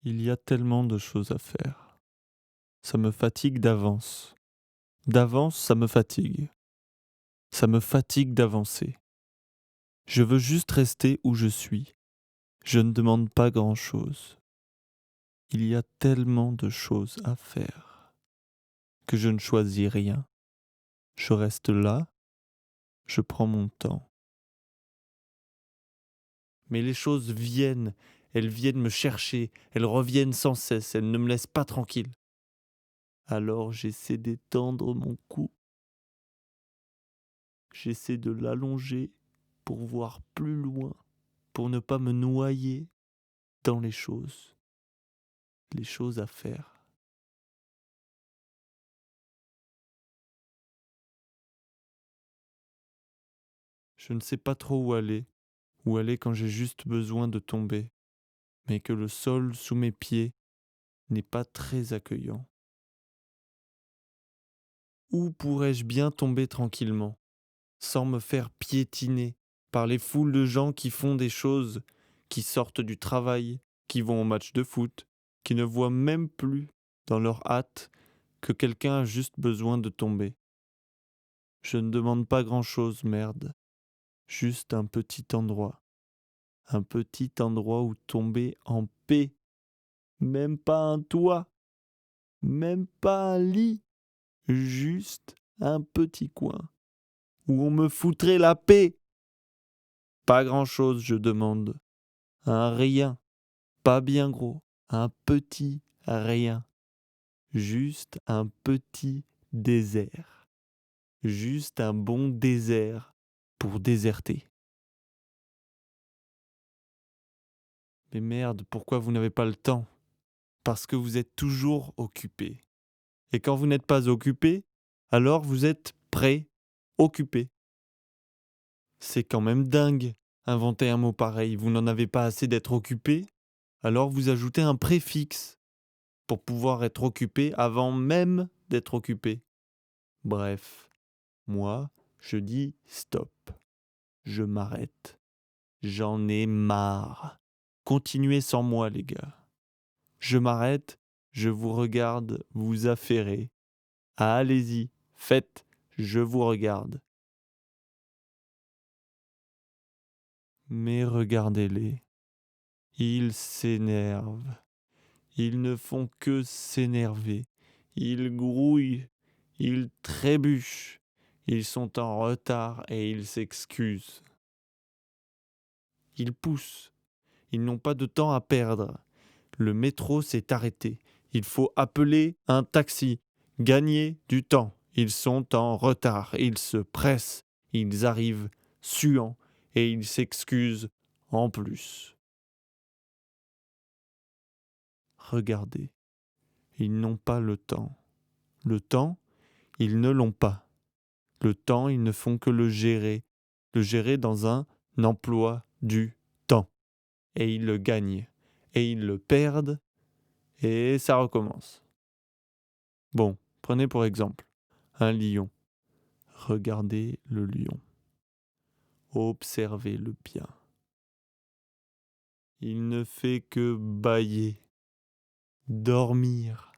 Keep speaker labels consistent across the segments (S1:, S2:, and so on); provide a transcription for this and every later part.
S1: Il y a tellement de choses à faire. Ça me fatigue d'avance. D'avance, ça me fatigue. Ça me fatigue d'avancer. Je veux juste rester où je suis. Je ne demande pas grand-chose. Il y a tellement de choses à faire que je ne choisis rien. Je reste là, je prends mon temps. Mais les choses viennent, elles viennent me chercher, elles reviennent sans cesse, elles ne me laissent pas tranquille. Alors j'essaie d'étendre mon cou, j'essaie de l'allonger pour voir plus loin, pour ne pas me noyer dans les choses à faire. Je ne sais pas trop où aller quand j'ai juste besoin de tomber, mais que le sol sous mes pieds n'est pas très accueillant. Où pourrais-je bien tomber tranquillement, sans me faire piétiner par les foules de gens qui font des choses, qui sortent du travail, qui vont au match de foot, qui ne voient même plus dans leur hâte que quelqu'un a juste besoin de tomber. Je ne demande pas grand-chose, merde. Juste un petit endroit où tomber en paix. Même pas un toit, même pas un lit, juste un petit coin où on me foutrait la paix. Pas grand-chose, je demande. Un rien, pas bien gros, un petit rien. Juste un petit désert. Juste un bon désert pour déserter. Mais merde, pourquoi vous n'avez pas le temps? Parce que vous êtes toujours occupé. Et quand vous n'êtes pas occupé, alors vous êtes préoccupé. C'est quand même dingue. Inventer un mot pareil, vous n'en avez pas assez d'être occupé, alors vous ajoutez un préfixe pour pouvoir être occupé avant même d'être occupé. Bref, moi, je dis stop. Je m'arrête. J'en ai marre. Continuez sans moi, les gars. Je m'arrête, je vous regarde, vous affairez. Allez-y, faites, je vous regarde. Mais regardez-les, ils s'énervent. Ils ne font que s'énerver. Ils grouillent, ils trébuchent. Ils sont en retard et ils s'excusent. Ils poussent. Ils n'ont pas de temps à perdre. Le métro s'est arrêté. Il faut appeler un taxi. Gagner du temps. Ils sont en retard. Ils se pressent. Ils arrivent suants et ils s'excusent en plus. Regardez, ils n'ont pas le temps. Le temps, ils ne l'ont pas. Le temps, ils ne font que le gérer dans un emploi du temps. Et ils le gagnent. Et ils le perdent. Et ça recommence. Bon, prenez pour exemple un lion. Regardez le lion. Observez-le bien. Il ne fait que bâiller, dormir,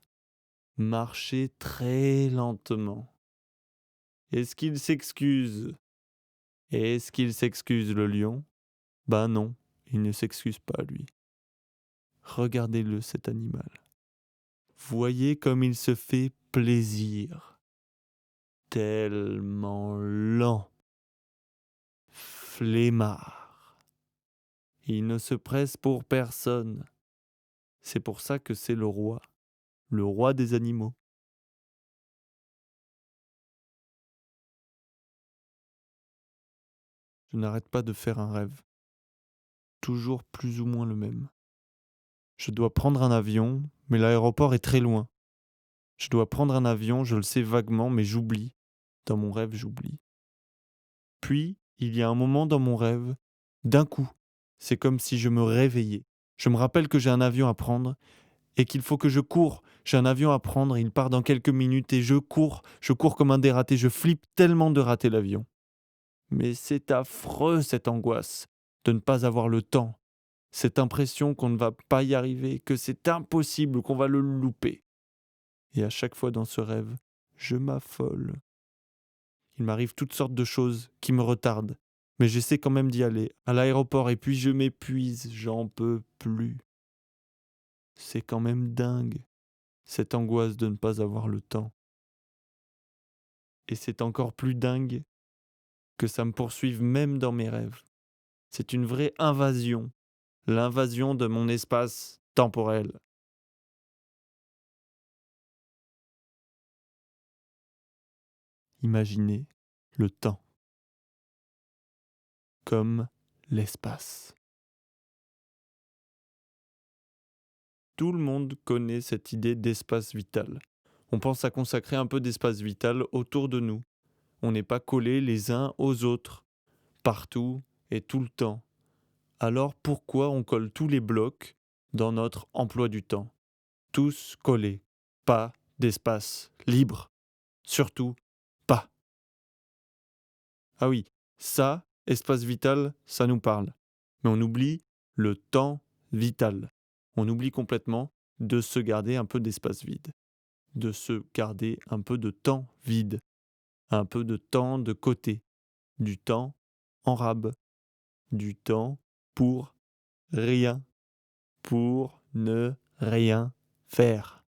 S1: marcher très lentement. Est-ce qu'il s'excuse? Est-ce qu'il s'excuse, le lion? Ben non, il ne s'excuse pas, lui. Regardez-le, cet animal. Voyez comme il se fait plaisir. Tellement lent. Flemmard. Il ne se presse pour personne. C'est pour ça que c'est le roi des animaux. Je n'arrête pas de faire un rêve, toujours plus ou moins le même. Je dois prendre un avion, mais l'aéroport est très loin. Je dois prendre un avion, je le sais vaguement, mais j'oublie. Dans mon rêve, j'oublie. Puis, il y a un moment dans mon rêve, d'un coup, c'est comme si je me réveillais. Je me rappelle que j'ai un avion à prendre et qu'il faut que je cours. J'ai un avion à prendre, il part dans quelques minutes et je cours comme un dératé, je flippe tellement de rater l'avion. Mais c'est affreux cette angoisse de ne pas avoir le temps. Cette impression qu'on ne va pas y arriver, que c'est impossible, qu'on va le louper. Et à chaque fois dans ce rêve, je m'affole. Il m'arrive toutes sortes de choses qui me retardent. Mais j'essaie quand même d'y aller, à l'aéroport, et puis je m'épuise, j'en peux plus. C'est quand même dingue, cette angoisse de ne pas avoir le temps. Et c'est encore plus dingue que ça me poursuive même dans mes rêves. C'est une vraie invasion, l'invasion de mon espace temporel. Imaginez le temps comme l'espace. Tout le monde connaît cette idée d'espace vital. On pense à consacrer un peu d'espace vital autour de nous. On n'est pas collés les uns aux autres, partout et tout le temps. Alors pourquoi on colle tous les blocs dans notre emploi du temps? Tous collés. Pas d'espace libre. Surtout pas. Ah oui, ça, espace vital, ça nous parle. Mais on oublie le temps vital. On oublie complètement de se garder un peu d'espace vide. De se garder un peu de temps vide. Un peu de temps de côté. Du temps en rab. Du temps pour rien. Pour ne rien faire.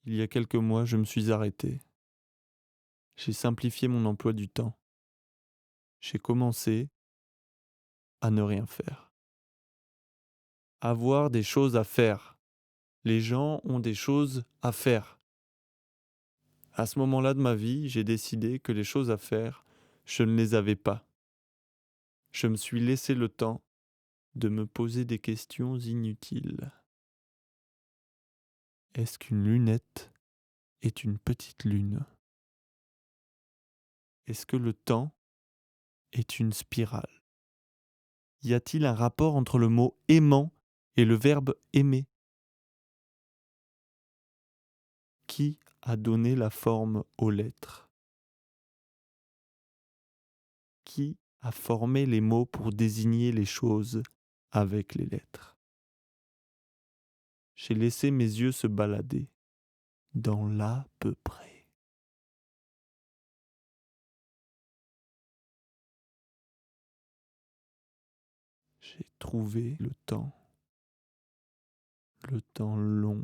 S1: Il y a quelques mois, je me suis arrêté. J'ai simplifié mon emploi du temps. J'ai commencé à ne rien faire. Avoir des choses à faire. Les gens ont des choses à faire. À ce moment-là de ma vie, j'ai décidé que les choses à faire, je ne les avais pas. Je me suis laissé le temps de me poser des questions inutiles. Est-ce qu'une lunette est une petite lune? Est-ce que le temps est une spirale? Y a-t-il un rapport entre le mot aimant et le verbe aimer? Qui a donné la forme aux lettres? Qui a formé les mots pour désigner les choses avec les lettres? J'ai laissé mes yeux se balader dans l'à peu près. J'ai trouvé le temps long.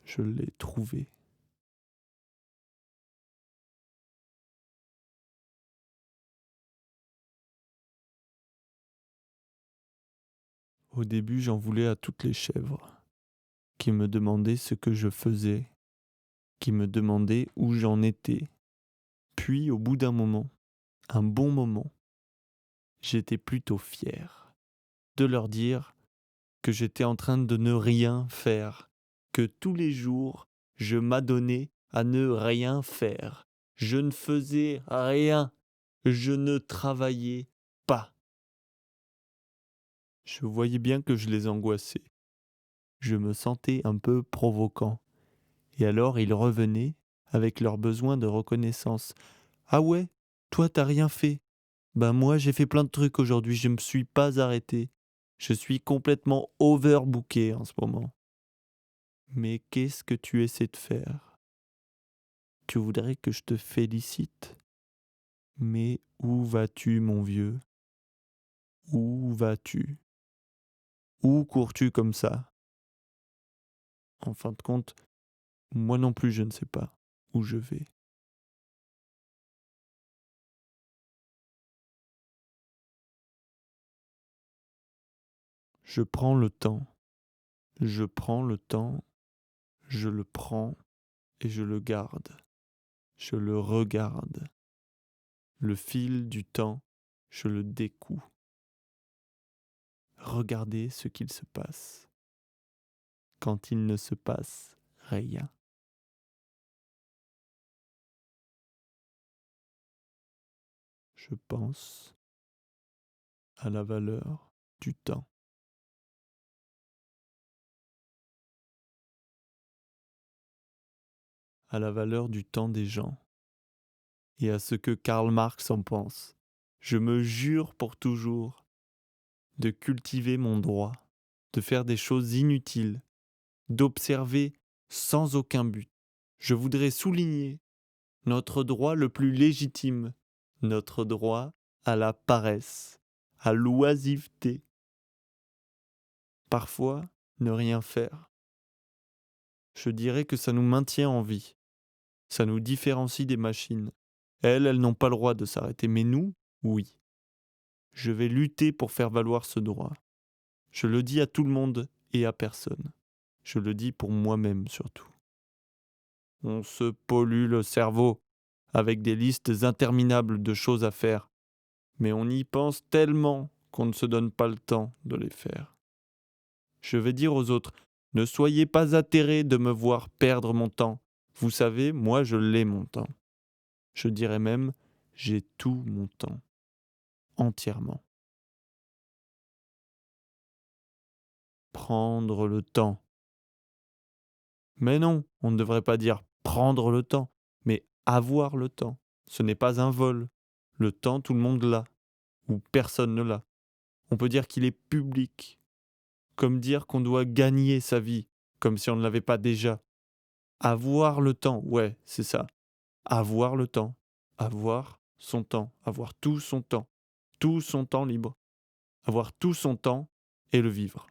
S1: Je l'ai trouvé. Au début, j'en voulais à toutes les chèvres, qui me demandaient ce que je faisais, qui me demandaient où j'en étais. Puis, au bout d'un moment, un bon moment, j'étais plutôt fier de leur dire que j'étais en train de ne rien faire, que tous les jours, je m'adonnais à ne rien faire. Je ne faisais rien, je ne travaillais pas. Je voyais bien que je les angoissais. Je me sentais un peu provoquant. Et alors ils revenaient avec leur besoin de reconnaissance. Ah ouais, toi t'as rien fait. Ben moi j'ai fait plein de trucs aujourd'hui, je me suis pas arrêté. Je suis complètement overbooké en ce moment. Mais qu'est-ce que tu essaies de faire? Tu voudrais que je te félicite? Mais où vas-tu, mon vieux? Où vas-tu? Où cours-tu comme ça? En fin de compte, moi non plus je ne sais pas où je vais. Je prends le temps, je prends le temps, je le prends et je le garde. Je le regarde. Le fil du temps, je le découds. Regardez ce qu'il se passe quand il ne se passe rien. Je pense à la valeur du temps. à la valeur du temps des gens et à ce que Karl Marx en pense. Je me jure pour toujours de cultiver mon droit, de faire des choses inutiles, d'observer sans aucun but. Je voudrais souligner notre droit le plus légitime, notre droit à la paresse, à l'oisiveté. Parfois, ne rien faire. Je dirais que ça nous maintient en vie, ça nous différencie des machines. Elles n'ont pas le droit de s'arrêter, mais nous, oui. Je vais lutter pour faire valoir ce droit. Je le dis à tout le monde et à personne. Je le dis pour moi-même surtout. On se pollue le cerveau avec des listes interminables de choses à faire, mais on y pense tellement qu'on ne se donne pas le temps de les faire. Je vais dire aux autres, ne soyez pas atterrés de me voir perdre mon temps. Vous savez, moi je l'ai mon temps. Je dirais même, j'ai tout mon temps, entièrement. Prendre le temps. Mais non, on ne devrait pas dire prendre le temps, mais avoir le temps. Ce n'est pas un vol. Le temps, tout le monde l'a, ou personne ne l'a. On peut dire qu'il est public, comme dire qu'on doit gagner sa vie, comme si on ne l'avait pas déjà. Avoir le temps, ouais, c'est ça. Avoir le temps. Avoir son temps. Avoir tout son temps libre. Avoir tout son temps et le vivre.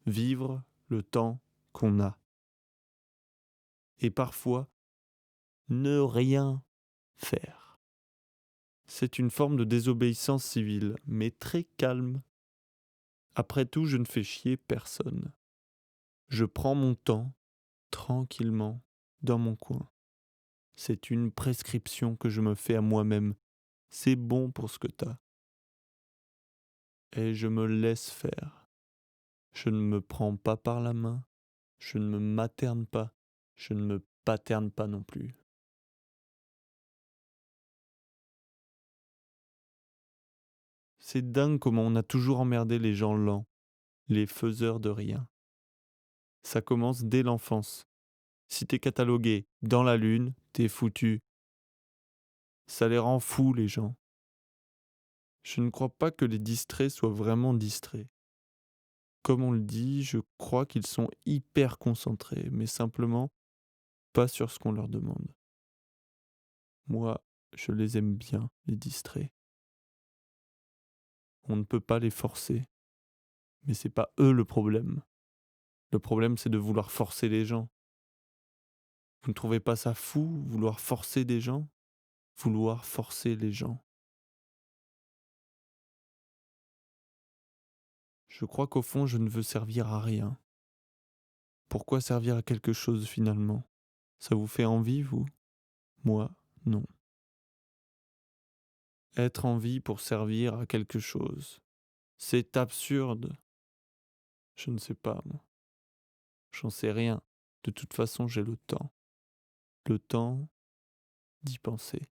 S1: Vivre le temps qu'on a. Et parfois, ne rien faire. C'est une forme de désobéissance civile, mais très calme. Après tout, je ne fais chier personne. Je prends mon temps, tranquillement, dans mon coin. C'est une prescription que je me fais à moi-même. C'est bon pour ce que t'as. Et je me laisse faire. Je ne me prends pas par la main. Je ne me materne pas. Je ne me paterne pas non plus. C'est dingue comment on a toujours emmerdé les gens lents, les faiseurs de rien. Ça commence dès l'enfance. Si t'es catalogué dans la lune, t'es foutu. Ça les rend fous, les gens. Je ne crois pas que les distraits soient vraiment distraits. Comme on le dit, je crois qu'ils sont hyper concentrés, mais simplement pas sur ce qu'on leur demande. Moi, je les aime bien, les distraits. On ne peut pas les forcer, mais c'est pas eux le problème. Le problème, c'est de vouloir forcer les gens. Vous ne trouvez pas ça fou, vouloir forcer des gens? Vouloir forcer les gens. Je crois qu'au fond, je ne veux servir à rien. Pourquoi servir à quelque chose finalement? Ça vous fait envie, vous? Moi, non. Être en vie pour servir à quelque chose. C'est absurde. Je ne sais pas, moi. J'en sais rien. De toute façon, j'ai le temps. Le temps d'y penser.